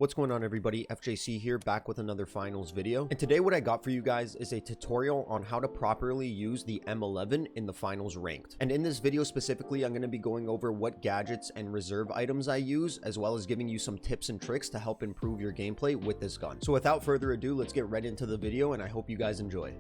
What's going on, everybody? FJC here, back with another finals video. And today what I got for you guys is a tutorial on how to properly use the M11 in the finals ranked. And in this video specifically, I'm going to be going over what gadgets and reserve items I use, as well as giving you some tips and tricks to help improve your gameplay with this gun. So without further ado, let's get right into the video, and I hope you guys enjoy.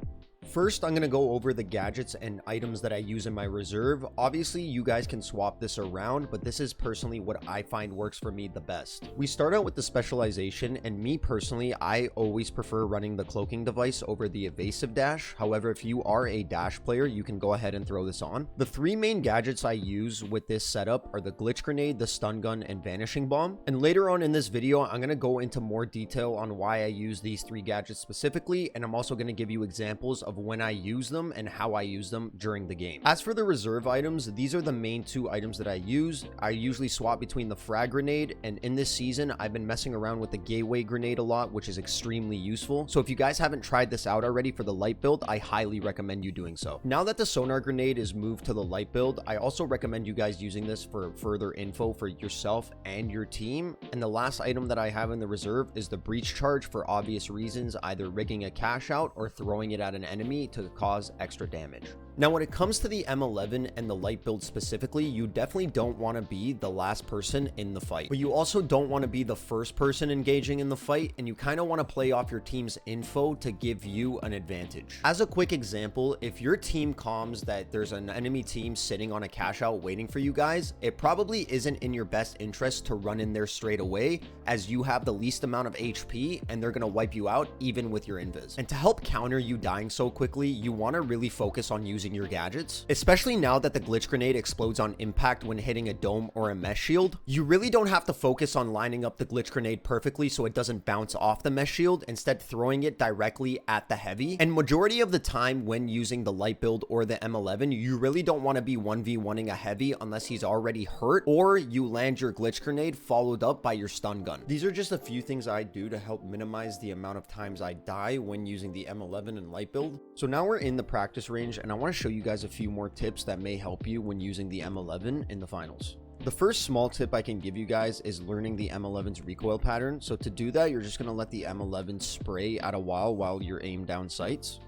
First, I'm going to go over the gadgets and items that I use in my reserve. Obviously, you guys can swap this around, but this is personally what I find works for me the best. We start out with the specialization, and me personally, I always prefer running the cloaking device over the evasive dash. However, if you are a dash player, you can go ahead and throw this on. The three main gadgets I use with this setup are the glitch grenade, the stun gun, and vanishing bomb. And later on in this video, I'm going to go into more detail on why I use these three gadgets specifically, and I'm also going to give you examples of when I use them and how I use them during the game. As for the reserve items, these are the main two items that I use. I usually swap between the frag grenade, and in this season I've been messing around with the gateway grenade a lot, which is extremely useful. So if you guys haven't tried this out already for the light build, I highly recommend you doing so. Now that the sonar grenade is moved to the light build, I also recommend you guys using this for further info for yourself and your team. And the last item that I have in the reserve is the breach charge, for obvious reasons, either rigging a cash out or throwing it at an enemy to cause extra damage. Now, when it comes to the M11 and the light build specifically, you definitely don't want to be the last person in the fight, but you also don't want to be the first person engaging in the fight, and you kind of want to play off your team's info to give you an advantage. As a quick example, if your team comms that there's an enemy team sitting on a cash out waiting for you guys, it probably isn't in your best interest to run in there straight away, as you have the least amount of HP and they're going to wipe you out even with your invis. And to help counter you dying so quickly, you want to really focus on using your gadgets, especially now that the glitch grenade explodes on impact when hitting a dome or a mesh shield. You really don't have to focus on lining up the glitch grenade perfectly so it doesn't bounce off the mesh shield, instead throwing it directly at the heavy. And majority of the time when using the light build or the M11, you really don't want to be 1v1ing a heavy unless he's already hurt, or you land your glitch grenade followed up by your stun gun. These are just a few things I do to help minimize the amount of times I die when using the M11 and light build. So now we're in the practice range, and I want to show you guys a few more tips that may help you when using the M11 in the finals. The first small tip I can give you guys is learning the M11's recoil pattern. So to do that, you're just going to let the M11 spray at a while you're aimed down sights.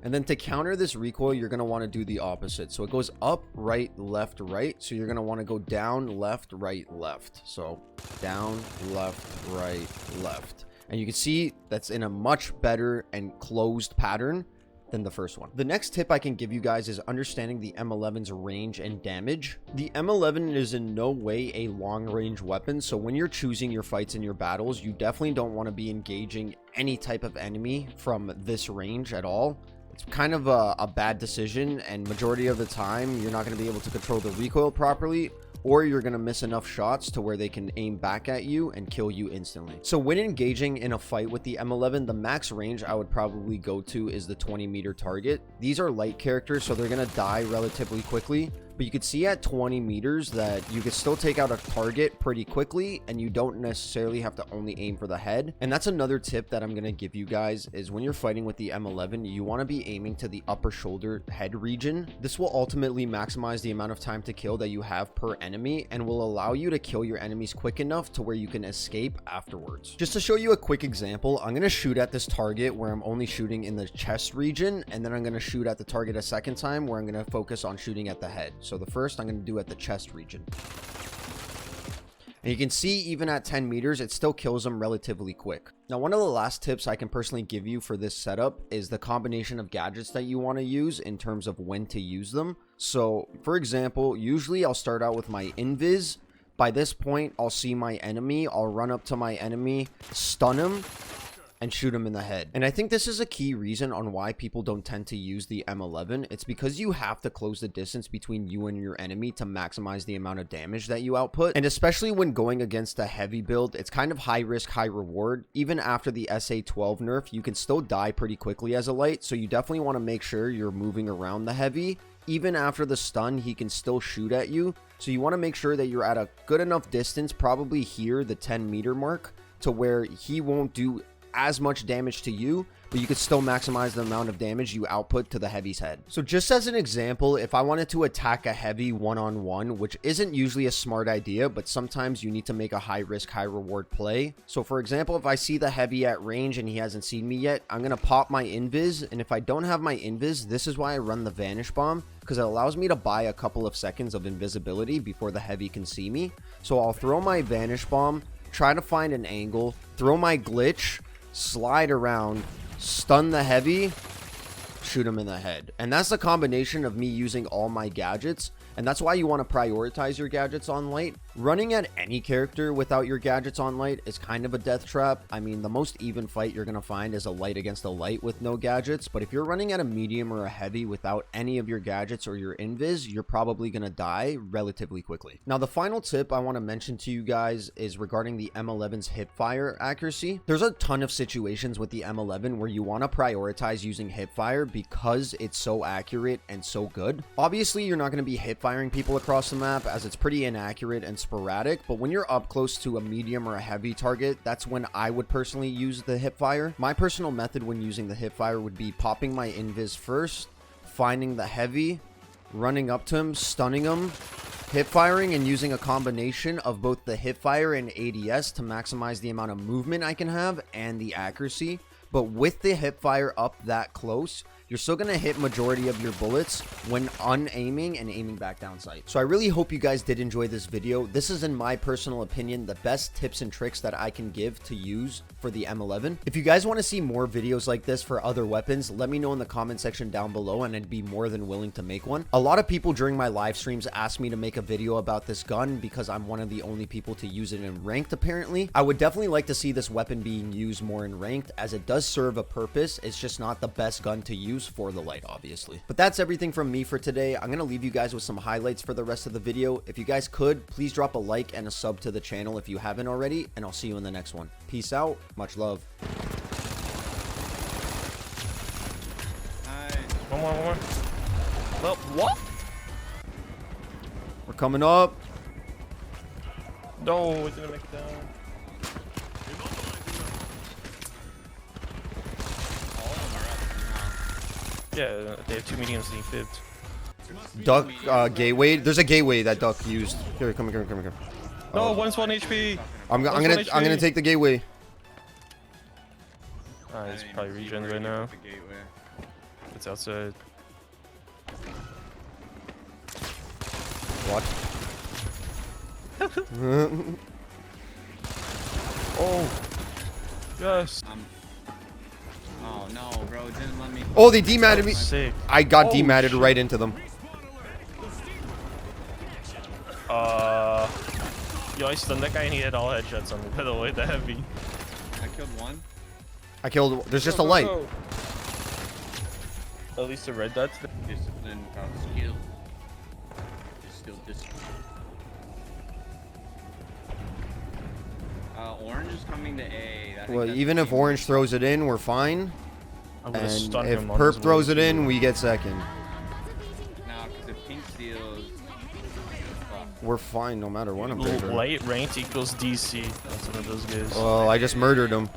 And then to counter this recoil, you're going to want to do the opposite. So it goes up, right, left, right. So you're going to want to go down, left, right, left. So down, left, right, left. And you can see that's in a much better and closed pattern than the first one. The next tip I can give you guys is understanding the M11's range and damage. The M11 is in no way a long range weapon, so when you're choosing your fights and your battles, you definitely don't want to be engaging any type of enemy from this range at all. It's kind of a bad decision, and majority of the time you're not going to be able to control the recoil properly, or you're going to miss enough shots to where they can aim back at you and kill you instantly. So when engaging in a fight with the M11, the max range I would probably go to is the 20-meter target. These are light characters, so they're going to die relatively quickly, but you could see at 20 meters that you could still take out a target pretty quickly, and you don't necessarily have to only aim for the head. And that's another tip that I'm going to give you guys, is when you're fighting with the M11, you want to be aiming to the upper shoulder head region. This will ultimately maximize the amount of time to kill that you have per enemy, and will allow you to kill your enemies quick enough to where you can escape afterwards. Just to show you a quick example, I'm going to shoot at this target where I'm only shooting in the chest region, and then I'm going to shoot at the target a second time where I'm going to focus on shooting at the head. So the first I'm going to do at the chest region. And you can see even at 10 meters, it still kills them relatively quick. Now, one of the last tips I can personally give you for this setup is the combination of gadgets that you want to use in terms of when to use them. So for example, usually I'll start out with my invis. By this point, I'll see my enemy. I'll run up to my enemy, stun him, and shoot him in the head. And I think this is a key reason on why people don't tend to use the M11. It's because you have to close the distance between you and your enemy to maximize the amount of damage that you output. And especially when going against a heavy build, it's kind of high risk, high reward. Even after the SA-12 nerf, you can still die pretty quickly as a light. So you definitely want to make sure you're moving around the heavy. Even after the stun, he can still shoot at you. So you want to make sure that you're at a good enough distance, probably here, the 10-meter mark, to where he won't do as much damage to you, but you could still maximize the amount of damage you output to the heavy's head. So just as an example, if I wanted to attack a heavy one-on-one, which isn't usually a smart idea, but sometimes you need to make a high risk, high reward play. So for example, if I see the heavy at range and he hasn't seen me yet, I'm going to pop my invis. And if I don't have my invis, this is why I run the vanish bomb, because it allows me to buy a couple of seconds of invisibility before the heavy can see me. So I'll throw my vanish bomb, try to find an angle, throw my glitch, slide around, stun the heavy, shoot him in the head. And that's a combination of me using all my gadgets. And that's why you want to prioritize your gadgets on light. Running at any character without your gadgets on light is kind of a death trap. I mean, the most even fight you're going to find is a light against a light with no gadgets. But if you're running at a medium or a heavy without any of your gadgets or your invis, you're probably going to die relatively quickly. Now, the final tip I want to mention to you guys is regarding the M11's hipfire accuracy. There's a ton of situations with the M11 where you want to prioritize using hipfire because it's so accurate and so good. Obviously, you're not going to be hipfiring people across the map as it's pretty inaccurate and sporadic, but when you're up close to a medium or a heavy target, that's when I would personally use the hipfire. My personal method when using the hipfire would be popping my invis first, finding the heavy, running up to him, stunning him, hipfiring, and using a combination of both the hipfire and ADS to maximize the amount of movement I can have and the accuracy. But with the hipfire up that close, you're still going to hit majority of your bullets when unaiming and aiming back down sight. So I really hope you guys did enjoy this video. This is, in my personal opinion, the best tips and tricks that I can give to use for the M11. If you guys want to see more videos like this for other weapons, let me know in the comment section down below and I'd be more than willing to make one. A lot of people during my live streams ask me to make a video about this gun because I'm one of the only people to use it in ranked, apparently. I would definitely like to see this weapon being used more in ranked, as it does serve a purpose. It's just not the best gun to use for the light, obviously. But that's everything from me for today. I'm gonna leave you guys with some highlights for the rest of the video. If you guys could, please drop a like and a sub to the channel if you haven't already, and I'll see you in the next one. Peace out, much love. One more. Well, what? We're coming up. No, it didn't make it down. Yeah, they have two mediums being fibbed. Duck, gateway. There's a gateway that Duck used. Here, come here. No, one's 1 HP. I'm gonna take the gateway. He's probably regen right now. It's outside. What? Oh. Yes. Oh no, bro, it didn't let me. Oh, they dematted me. Sick. I got Oh, dematted shit. right into them. Yo, I stunned that guy and he had all headshots on me, by the way, the heavy. I killed one. I killed. There's just a Go, light. go. At least the red dots. Discipline without skill. It's still discipline. Orange is coming to A. I think Well, that's even if the- Orange throws it in, we're fine. I'm gonna And stun if him on Perp his throws way it in, to- we get second. No, because if Pink steals. Fuck. We're fine no matter what, I'm pretty sure. Light ranked equals DC. That's one of those guys. Well, I just murdered him.